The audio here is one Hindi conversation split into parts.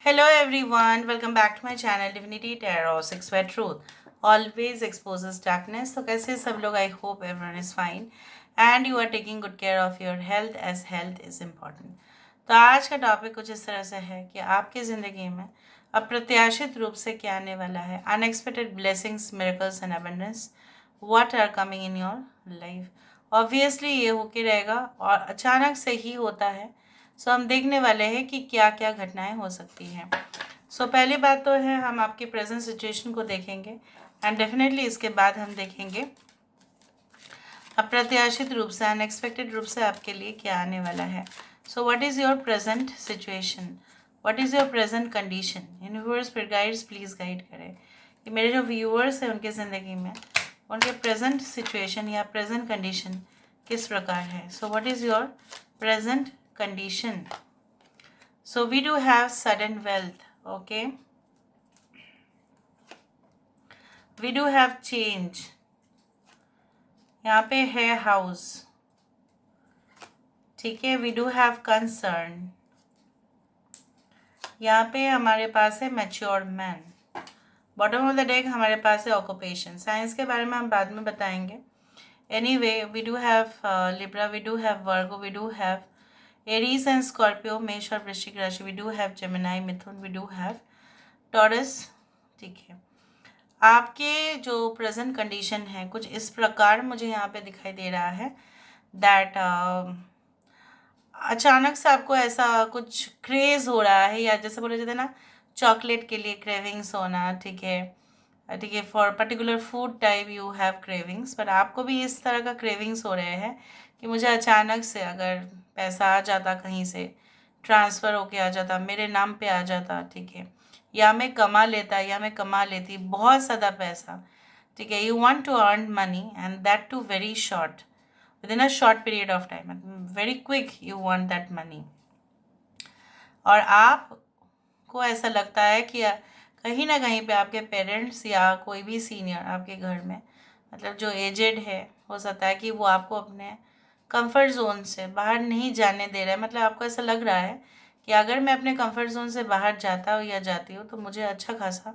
Hello everyone, welcome back to my channel Divinity Tarot 6 Word Truth. Always exposes darkness. तो कैसे सब लोग? I hope everyone is fine and you are taking good care of your health as health is important. तो आज का टॉपिक कुछ इस तरह से है कि आपकी ज़िंदगी में अप्रत्याशित रूप से क्या आने वाला है. Unexpected blessings, miracles and abundance what are coming in your life. Obviously ये होके रहेगा और अचानक से ही होता है. सो हम देखने वाले हैं कि क्या क्या घटनाएं हो सकती हैं. सो पहली बात तो है हम आपकी प्रेजेंट सिचुएशन को देखेंगे एंड डेफिनेटली इसके बाद हम देखेंगे अप्रत्याशित रूप से, अनएक्सपेक्टेड रूप से आपके लिए क्या आने वाला है. So what is your present situation, what is your present condition. Universe फिर गाइड्स प्लीज़ गाइड करें कि मेरे जो व्यूअर्स हैं उनके ज़िंदगी में उनके प्रेजेंट सिचुएशन या प्रेजेंट कंडीशन किस प्रकार है. So what is your present condition. So we do have sudden wealth, okay, we do have change. यहाँ पे है house, ठीक है. we do have concern. यहाँ पे हमारे पास है mature man. Bottom of the deck हमारे पास है occupation. साइंस के बारे में हम बाद में बताएंगे. anyway we do have Libra, we do have Virgo, we do have Aries and Scorpio, मेष और वृश्चिक राशि. वी डू हैव जेमिनाई, मिथुन. वी डू हैव टॉरस, ठीक है. आपके जो प्रेजेंट कंडीशन है कुछ इस प्रकार मुझे यहाँ पे दिखाई दे रहा है दैट अचानक से आपको ऐसा कुछ क्रेज़ हो रहा है, या जैसे बोले जाते हैं ना चॉकलेट के लिए क्रेविंग्स होना, ठीक है, ठीक है. For particular food type you have cravings, पर आपको भी इस तरह का क्रेविंग्स हो रहे हैं कि मुझे अचानक से अगर पैसा आ जाता, कहीं से ट्रांसफ़र होके आ जाता, मेरे नाम पे आ जाता, ठीक है, या मैं कमा लेता या मैं कमा लेती बहुत ज़्यादा पैसा, ठीक है. You want to earn money and that too very short, within a short period of time, very quick you want that money. और आपको ऐसा लगता है कि कहीं ना कहीं पे आपके पेरेंट्स या कोई भी सीनियर आपके घर में, मतलब जो एजेड है, हो सकता है कि वो आपको अपने कंफर्ट जोन से बाहर नहीं जाने दे रहा है. मतलब आपको ऐसा लग रहा है कि अगर मैं अपने कंफर्ट जोन से बाहर जाता हूँ या जाती हूँ तो मुझे अच्छा खासा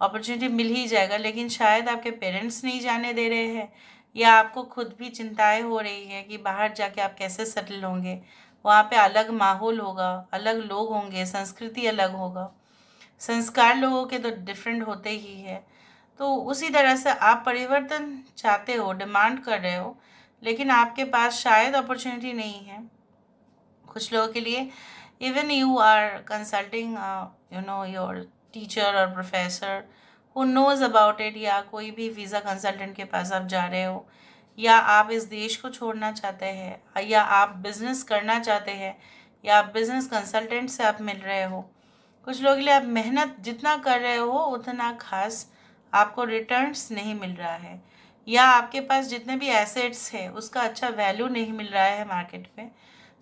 अपॉर्चुनिटी मिल ही जाएगा, लेकिन शायद आपके पेरेंट्स नहीं जाने दे रहे हैं, या आपको खुद भी चिंताएं हो रही है कि बाहर जाके आप कैसे सेटल होंगे. वहाँ पे अलग माहौल होगा, अलग लोग होंगे, संस्कृति अलग होगा, संस्कार लोगों के तो डिफरेंट होते ही है. तो उसी तरह से आप परिवर्तन चाहते हो, डिमांड कर रहे हो, लेकिन आपके पास शायद अपॉर्चुनिटी नहीं है. कुछ लोगों के लिए even you are consulting you know your teacher और professor who knows about it, या कोई भी वीज़ा कंसल्टेंट के पास आप जा रहे हो, या आप इस देश को छोड़ना चाहते हैं, या आप बिज़नेस करना चाहते हैं, या आप बिज़नेस कंसल्टेंट से आप मिल रहे हो. कुछ लोगों के लिए आप मेहनत जितना कर रहे हो उतना खास आपको रिटर्न्स नहीं मिल रहा है, या आपके पास जितने भी एसेट्स हैं उसका अच्छा वैल्यू नहीं मिल रहा है मार्केट पे.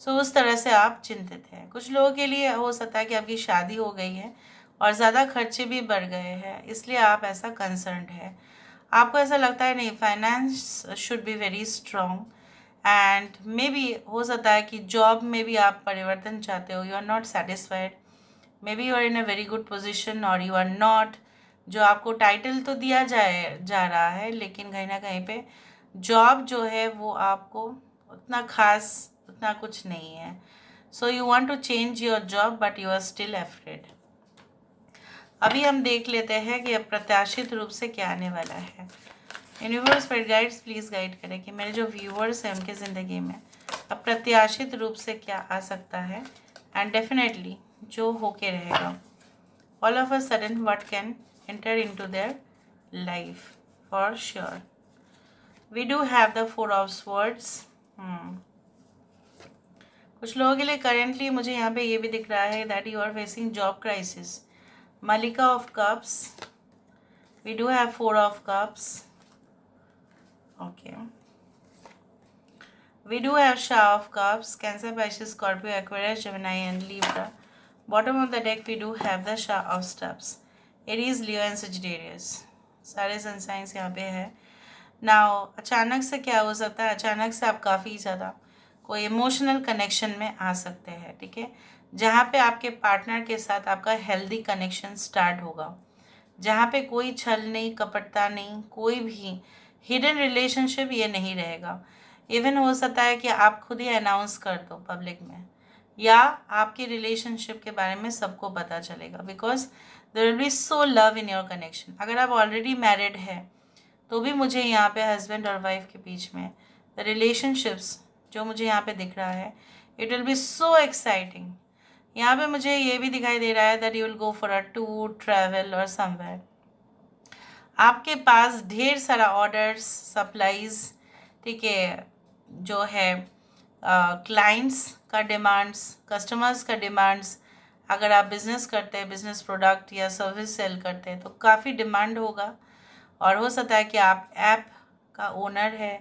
सो उस तरह से आप चिंतित हैं. कुछ लोगों के लिए हो सकता है कि आपकी शादी हो गई है और ज़्यादा खर्चे भी बढ़ गए हैं, इसलिए आप ऐसा कंसर्न्ड है. आपको ऐसा लगता है नहीं, finance should be very strong, and may be हो सकता है कि जॉब में भी आप परिवर्तन चाहते हो. You are not satisfied, maybe you are in a very good position और यू आर नॉट. जो आपको टाइटल तो दिया जा रहा है, लेकिन कहीं ना कहीं पे जॉब जो है वो आपको उतना खास, उतना कुछ नहीं है. So you want to change your job but you are still afraid. अभी हम देख लेते हैं कि अप्रत्याशित रूप से क्या आने वाला है. यूनिवर्स पर गाइड्स प्लीज़ गाइड करें कि मेरे जो व्यूअर्स हैं उनके ज़िंदगी में अप्रत्याशित रूप से क्या आ सकता है, एंड डेफिनेटली जो होके रहेगा. All of a sudden what can enter into their life for sure. We do have the 4 of swords. कुछ लोगों के लिए करेंटली मुझे यहाँ पे ये भी दिख रहा है that you are facing job crisis. मलिका of cups. We do have 4 of cups. Okay. We do have Shah of Cups, Cancer, Pisces, Scorpio, Aquarius, Gemini and Libra. Bottom of the deck we do have the Shah of Cups, Aries, Leo and Sagittarius. सारे सन साइंस यहाँ पे है. नाउ अचानक से क्या हो सकता है, अचानक से आप काफ़ी ज़्यादा कोई इमोशनल कनेक्शन में आ सकते हैं, ठीक है. जहाँ पे आपके पार्टनर के साथ आपका हेल्दी कनेक्शन स्टार्ट होगा, जहाँ पे कोई छल नहीं, कपटता नहीं, कोई भी हिडन रिलेशनशिप ये नहीं रहेगा। इवन हो सकता है कि आप खुद ही अनाउंस कर दो पब्लिक में, या आपके रिलेशनशिप के बारे में सबको पता चलेगा, because there will be so love in your connection. अगर आप ऑलरेडी मैरिड है तो भी मुझे यहाँ पे हस्बैंड और वाइफ के बीच में द रिलेशनशिप्स जो मुझे यहाँ पे दिख रहा है, it will be so exciting. यहाँ पे मुझे ये भी दिखाई दे रहा है that you will go for a tour, travel और समवेयर। आपके पास ढेर सारा ऑर्डर्स, सप्लाईज, ठीक है, जो है क्लाइंट्स का डिमांड्स, कस्टमर्स का डिमांड्स। अगर आप बिज़नेस करते हैं, बिज़नेस प्रोडक्ट या सर्विस सेल करते हैं, तो काफ़ी डिमांड होगा। और हो सकता है कि आप ऐप का ओनर है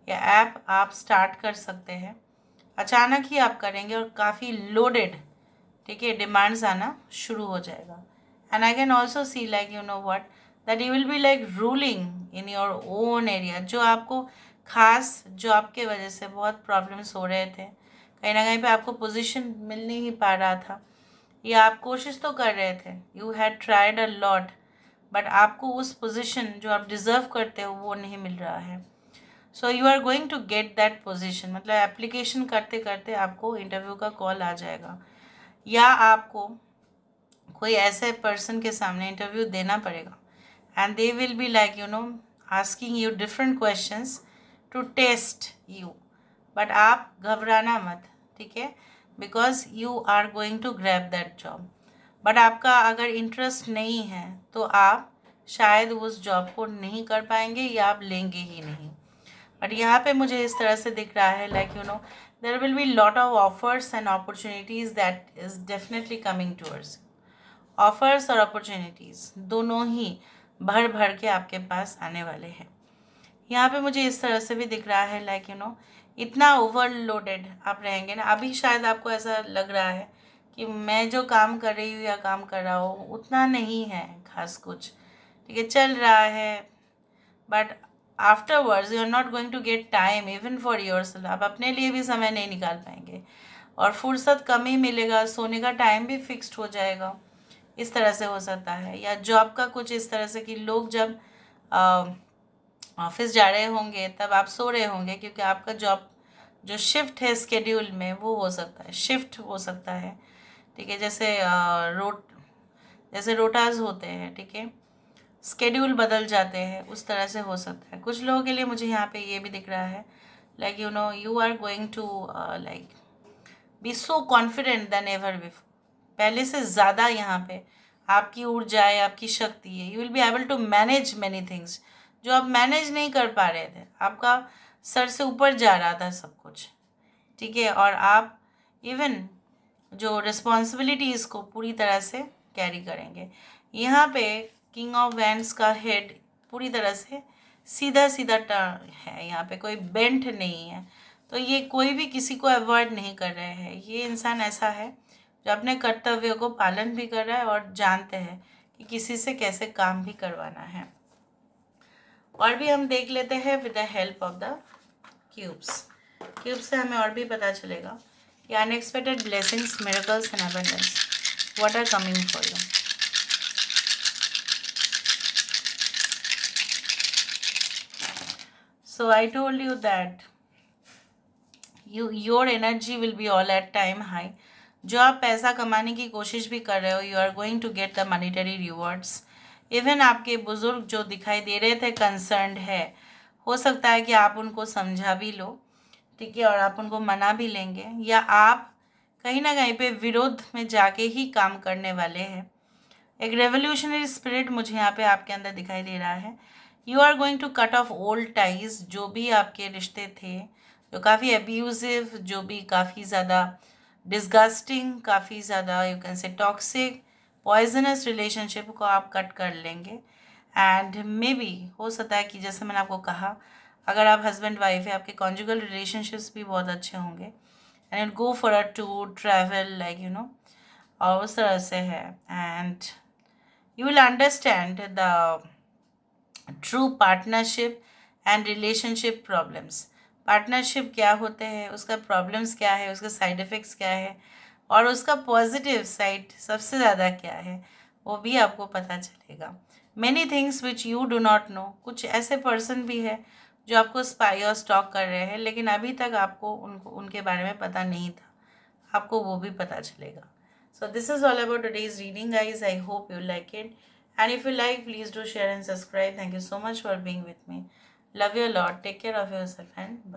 या ऐप आप स्टार्ट कर सकते हैं, अचानक ही आप करेंगे और काफ़ी लोडेड, ठीक है, डिमांड्स आना शुरू हो जाएगा। And I can also see like you know what that you will be like ruling in your own area. जो आपको खास, जो आपके वजह से बहुत प्रॉब्लम्स हो रहे थे, कहीं ना कहीं पे आपको पोजीशन मिल नहीं पा रहा था, या आप कोशिश तो कर रहे थे, you had tried a lot, but आपको उस पोजीशन जो आप डिज़र्व करते हो वो नहीं मिल रहा है। So you are going to get that position, मतलब एप्लीकेशन करते करते आपको इंटरव्यू का कॉल आ जाएगा, या आपको कोई ऐसे पर्सन के सामने इंटरव्यू देना पड़ेगा and they will be like you know asking you different questions to test you. But आप घबराना मत, ठीक है, because you are going to grab that job. But आपका अगर इंटरेस्ट नहीं है तो आप शायद उस जॉब को नहीं कर पाएंगे, या आप लेंगे ही नहीं। बट यहाँ पे मुझे इस तरह से दिख रहा है like you know there will be lot of offers and opportunities that is definitely coming towards. Offers और अपॉर्चुनिटीज़ दोनों ही भर भर के आपके पास आने वाले हैं। यहाँ पे मुझे इस तरह से भी दिख रहा है लाइक यू नो इतना ओवरलोडेड आप रहेंगे ना। अभी शायद आपको ऐसा लग रहा है कि मैं जो काम कर रही हूँ या काम कर रहा हूँ उतना नहीं है खास कुछ, ठीक है, चल रहा है, but afterwards you are not going to get time even for yourself. आप अपने लिए भी समय नहीं निकाल पाएंगे और फुर्सत कम ही मिलेगा, सोने का टाइम भी फिक्स्ड हो जाएगा। इस तरह से हो सकता है, या जॉब का कुछ इस तरह से कि लोग जब ऑफिस जा रहे होंगे तब आप सो रहे होंगे, क्योंकि आपका जॉब जो शिफ्ट है स्केड्यूल में वो हो सकता है, शिफ्ट हो सकता है, ठीक है, जैसे जैसे रोटाज होते हैं, ठीक है, स्केड्यूल बदल जाते हैं, उस तरह से हो सकता है। कुछ लोगों के लिए मुझे यहाँ पे ये भी दिख रहा है like you know you are going to like be so confident than ever before. पहले से ज़्यादा यहाँ पे आपकी ऊर्जा है, आपकी शक्ति है, you will be able to manage many things जो आप मैनेज नहीं कर पा रहे थे। आपका सर से ऊपर जा रहा था सब कुछ, ठीक है, और आप इवन जो रिस्पॉन्सिबिलिटीज़ को पूरी तरह से कैरी करेंगे। यहाँ पे किंग ऑफ वैंड्स का हेड पूरी तरह से सीधा सीधा टर्न है, यहाँ पे कोई बेंट नहीं है, तो ये कोई भी किसी को अवॉइड नहीं कर रहे हैं। ये इंसान ऐसा है जो अपने कर्तव्य को पालन भी कर रहा है और जानते हैं कि किसी से कैसे काम भी करवाना है। और भी हम देख लेते हैं with the help of the cubes. Cubes से हमें और भी पता चलेगा कि unexpected blessings, miracles and abundance what are coming for you. So I told you that your energy will be all at time high। जो आप पैसा कमाने की कोशिश भी कर रहे हो, you are going to get the monetary rewards. Even आपके बुजुर्ग जो दिखाई दे रहे थे कंसर्न्ड है, हो सकता है कि आप उनको समझा भी लो, ठीक है, और आप उनको मना भी लेंगे, या आप कहीं ना कहीं पे विरोध में जाके ही काम करने वाले हैं। एक रेवोल्यूशनरी स्पिरिट मुझे यहाँ पे आपके अंदर दिखाई दे रहा है। You are going to cut off old ties, जो भी आपके रिश्ते थे जो काफ़ी अब्यूजिव, जो भी काफ़ी ज़्यादा डिस्गस्टिंग, काफ़ी ज़्यादा you can say toxic, poisonous relationship को आप कट कर लेंगे। एंड मे बी हो सकता है कि जैसे मैंने आपको कहा, अगर आप हस्बैंड वाइफ है, आपके कॉन्जुगल रिलेशनशिप्स भी बहुत अच्छे होंगे and go for a tour, travel, like you no, और उस तरह से है। And you will understand the true partnership and relationship problems। Partnership क्या होते हैं, उसका प्रॉब्लम्स क्या है, उसके साइड इफ़ेक्ट्स क्या है, और उसका पॉजिटिव साइड सबसे ज़्यादा क्या है वो भी आपको पता चलेगा। Many things which you do not know, कुछ ऐसे पर्सन भी है जो आपको स्पाई और स्टॉक कर रहे हैं लेकिन अभी तक आपको उनके बारे में पता नहीं था, आपको वो भी पता चलेगा। So this is all about today's reading, guys. I hope you like it. And if you like, please do share and subscribe. Thank you so much for being with me. Love you a lot. Take care of yourself and bye.